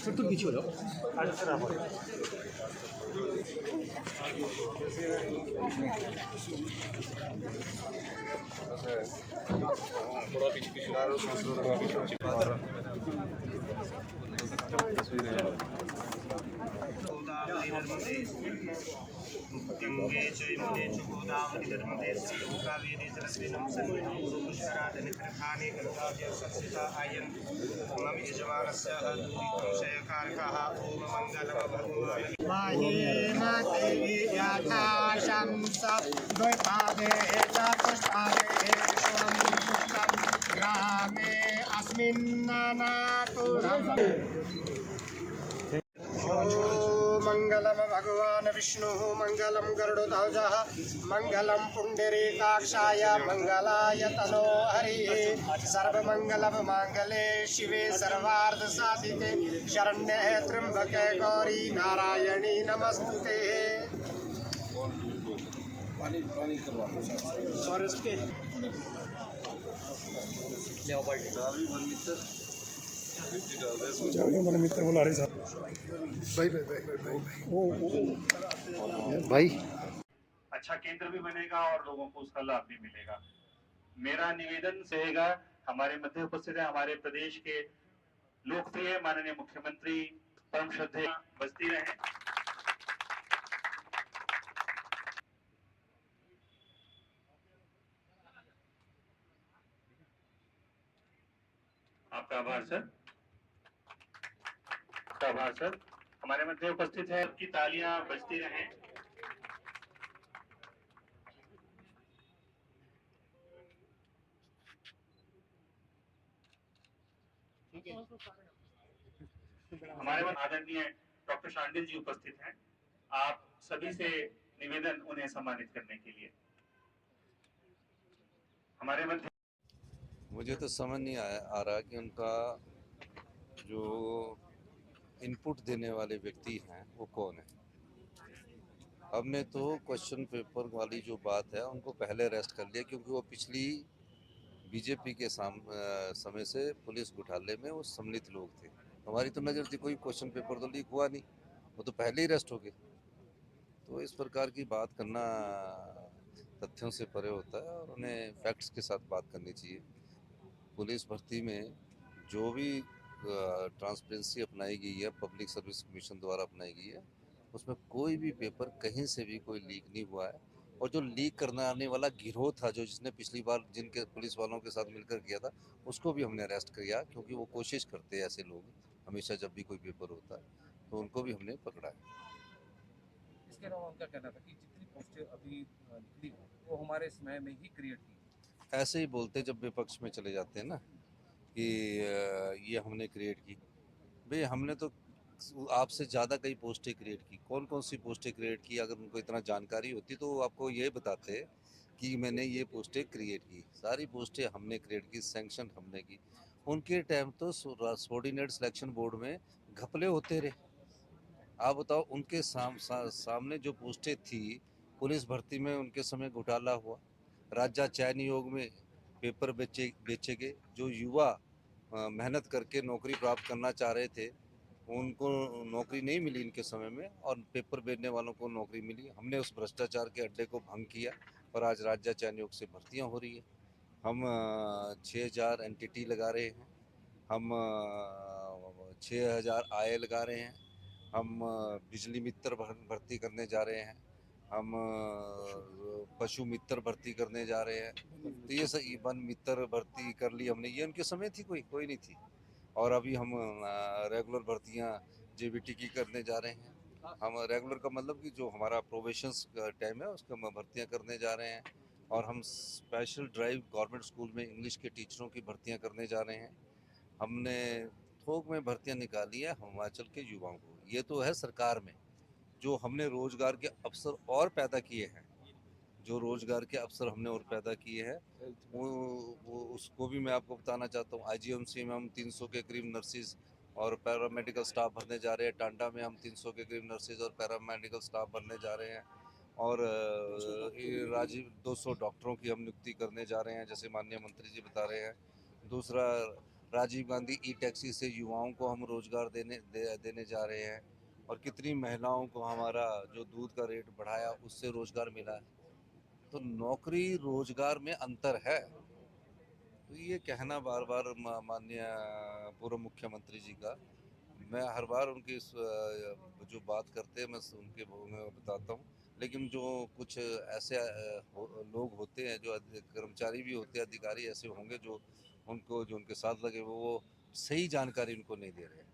Sir तो पीछे हो जाओ। थोड़ा पीछे गंगे च यमुने च गोदावरी नर्मदे सिंधु कावेरी जलेस्मिन् सन्निधिं कुरु पुष्करादनिर्घाने गङ्गाजल संस्थिता आयन् मम यजमानस्य दुरितं ओम मंगलम भगवान् माहे यथा शंस द्वैपादे चतुष्पादे विश्वं पुष्टं ग्रामे अस्मिन्नानातुरम् मंगलम भगवान विष्णु मंगलम गरुड़ध्वजः मंगलम पुंडरीकाक्षाय मंगलाय तनो हरिः सर्वमंगलम मांगले शिवे सर्वार्थ साधिके शरण्ये त्र्यंबके गौरी नारायणी नमस्तुते। मित्र बुला रहे साहब। भाई अच्छा केंद्र भी बनेगा और लोगों को उसका लाभ भी मिलेगा। मेरा निवेदन रहेगा, हमारे मध्य उपस्थित है हमारे प्रदेश के लोकप्रिय माननीय मुख्यमंत्री परम श्रद्धेय बस्ती रहे। आपका आभार सर, आपका आभार सर। हमारे मध्य उपस्थित है, आपकी तालियां बजती रहें। हमारे में आदरणीय डॉक्टर शांडिल जी उपस्थित हैं। आप सभी से निवेदन उन्हें सम्मानित करने के लिए। हमारे मध्य मुझे तो समझ नहीं आ रहा कि उनका जो इनपुट देने वाले व्यक्ति हैं वो कौन है। हमने तो क्वेश्चन पेपर वाली जो बात है उनको पहले अरेस्ट कर लिया, क्योंकि वो पिछली बीजेपी के समय से पुलिस घोटाले में वो सम्मिलित लोग थे। हमारी तो नज़र थी कोई क्वेश्चन पेपर तो लीक हुआ नहीं, वो तो पहले ही अरेस्ट हो गए। तो इस प्रकार की बात करना तथ्यों से परे होता है और उन्हें फैक्ट्स के साथ बात करनी चाहिए। पुलिस भर्ती में जो भी ट्रांसपेरेंसी अपनाई गई है, पब्लिक सर्विस कमीशन द्वारा अपनाई गई है, उसमें कोई भी पेपर कहीं से भी कोई लीक नहीं हुआ है। और जो लीक करने आने वाला गिरोह था, जो जिसने पिछली बार जिनके पुलिस वालों के साथ मिलकर किया था, उसको भी हमने अरेस्ट किया, क्योंकि वो कोशिश करते हैं ऐसे लोग हमेशा जब भी कोई पेपर होता है, तो उनको भी हमने पकड़ा है। इसके अलावा उनका कहना था कि जितनी पोस्टें अभी निकली वो हमारे समय में ही क्रिएट की। ऐसे ही बोलते जब विपक्ष में चले जाते हैं ना कि ये हमने क्रिएट की। भाई हमने तो आपसे ज़्यादा कई पोस्टें क्रिएट की। कौन कौन सी पोस्टें क्रिएट की? अगर उनको इतना जानकारी होती तो आपको ये बताते कि मैंने ये पोस्टें क्रिएट की। सारी पोस्टें हमने क्रिएट की, सैंक्शन हमने की। उनके टाइम तो सबऑर्डिनेट सिलेक्शन बोर्ड में घपले होते रहे। आप बताओ, उनके सामने जो पोस्टें थी पुलिस भर्ती में, उनके समय घोटाला हुआ। राज्य चयन नियोग में पेपर बेचे गए। जो युवा मेहनत करके नौकरी प्राप्त करना चाह रहे थे उनको नौकरी नहीं मिली इनके समय में, और पेपर बेचने वालों को नौकरी मिली। हमने उस भ्रष्टाचार के अड्डे को भंग किया और आज राज्य चयन नियोग से भर्तियां हो रही है। हम 6000 एनटीटी लगा रहे हैं, हम 6000 आय लगा रहे हैं, हम बिजली मित्र भर्ती करने जा रहे हैं, हम पशु मित्र भर्ती करने जा रहे हैं। तो ये सही वन मित्र भर्ती कर ली हमने, ये उनके समय थी? कोई नहीं थी। और अभी हम रेगुलर भर्तियां जेबीटी की करने जा रहे हैं। हम रेगुलर का मतलब कि जो हमारा प्रोबेशन टाइम है उसका हम भर्तियां करने जा रहे हैं। और हम स्पेशल ड्राइव गवर्नमेंट स्कूल में इंग्लिश के टीचरों की भर्तियां करने जा रहे हैं। हमने थोक में भर्तियां निकाली है हिमाचल के युवाओं को। ये तो है सरकार में। जो हमने रोजगार के अवसर और पैदा किए हैं, जो रोजगार के अवसर हमने और पैदा किए हैं, वो उसको भी मैं आपको बताना चाहता हूँ। आईजीएमसी में हम 300 के करीब नर्सिस और पैरामेडिकल स्टाफ भरने जा रहे हैं। टांडा में हम 300 के करीब नर्सेज और पैरामेडिकल स्टाफ भरने जा रहे हैं। और ये राजीव 200 डॉक्टरों की हम नियुक्ति करने जा रहे हैं, जैसे माननीय मंत्री जी बता रहे हैं। दूसरा, राजीव गांधी ई टैक्सी से युवाओं को हम रोजगार देने जा रहे हैं। और कितनी महिलाओं को हमारा जो दूध का रेट बढ़ाया उससे रोजगार मिला है। तो नौकरी रोजगार में अंतर है। तो ये कहना बार बार माननीय पूर्व मुख्यमंत्री जी का, मैं हर बार उनकी जो बात करते हैं मैं उन्हें बताता हूँ। लेकिन जो कुछ ऐसे लोग होते हैं, जो कर्मचारी भी होते हैं, अधिकारी ऐसे होंगे जो उनके साथ लगे वो सही जानकारी उनको नहीं दे रहे हैं।